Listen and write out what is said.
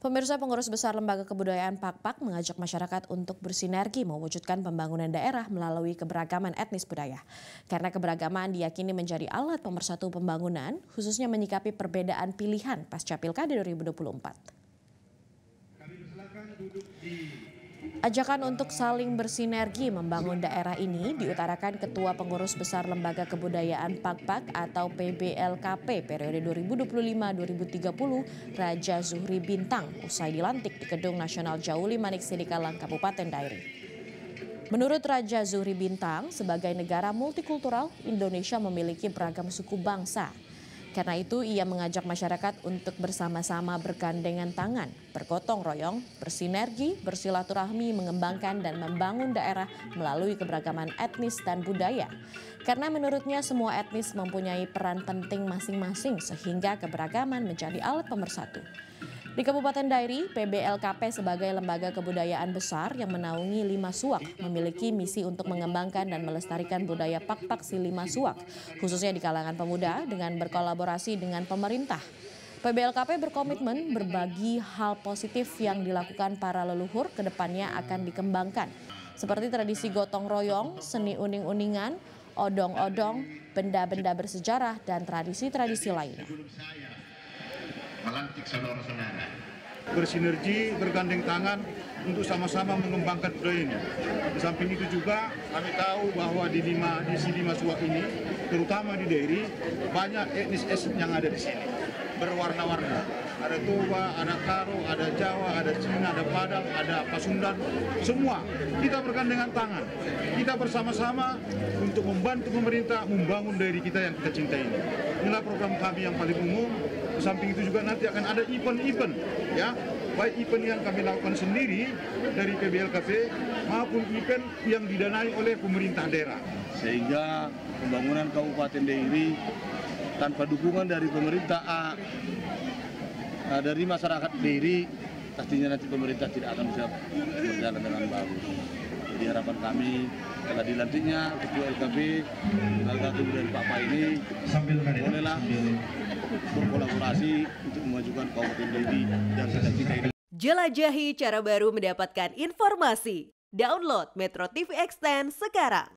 Pemirsa, Pengurus Besar Lembaga Kebudayaan PAKPAK mengajak masyarakat untuk bersinergi mewujudkan pembangunan daerah melalui keberagaman etnis budaya. Karena keberagaman diyakini menjadi alat pemersatu pembangunan, khususnya menyikapi perbedaan pilihan pasca Pilkada 2024. Ajakan untuk saling bersinergi membangun daerah ini diutarakan Ketua Pengurus Besar Lembaga Kebudayaan PAKPAK atau PBLKP periode 2025-2030 Raja Zuhri Bintang usai dilantik di Gedung Nasional Jauli Manik Sidikalang, Kabupaten Dairi. Menurut Raja Zuhri Bintang, sebagai negara multikultural, Indonesia memiliki beragam suku bangsa. Karena itu ia mengajak masyarakat untuk bersama-sama bergandengan tangan, bergotong royong, bersinergi, bersilaturahmi, mengembangkan dan membangun daerah melalui keberagaman etnis dan budaya. Karena menurutnya semua etnis mempunyai peran penting masing-masing sehingga keberagaman menjadi alat pemersatu. Di Kabupaten Dairi, PBLKP sebagai lembaga kebudayaan besar yang menaungi Lima Suak memiliki misi untuk mengembangkan dan melestarikan budaya Pakpak si Lima Suak, khususnya di kalangan pemuda dengan berkolaborasi dengan pemerintah. PBLKP berkomitmen berbagi hal positif yang dilakukan para leluhur ke depannya akan dikembangkan, seperti tradisi gotong royong, seni uning-uningan, odong-odong, benda-benda bersejarah, dan tradisi-tradisi lainnya. Melantik saudara-saudara. Bersinergi, bergandeng tangan untuk sama-sama mengembangkan budaya ini. Di samping itu juga kami tahu bahwa di si Lima Suak ini, terutama di Dairi, banyak etnis yang ada di sini. Berwarna-warna. Ada Toba, ada Karo, ada Jawa, ada Cina, ada Padang, ada Pasundan. Semua kita bergandengan tangan. Kita bersama-sama untuk membantu pemerintah membangun Dairi kita yang kita cintai ini. Inilah program kami yang paling umum. Di samping itu juga nanti akan ada event-event, ya, baik event yang kami lakukan sendiri dari PBLKP maupun event yang didanai oleh pemerintah daerah. Sehingga pembangunan Kabupaten Dairi tanpa dukungan dari pemerintah, dari masyarakat Dairi, pastinya nanti pemerintah tidak akan bisa berjalan dengan bagus. Jadi harapan kami setelah dilantiknya Ketua LKP Lembaga Kebudayaan PAKPAK ini bolehlah berkolaborasi untuk memajukan Kabupaten Dairi dan cita-cita ini. Jelajahi cara baru mendapatkan informasi. Download Metro TV Extend sekarang.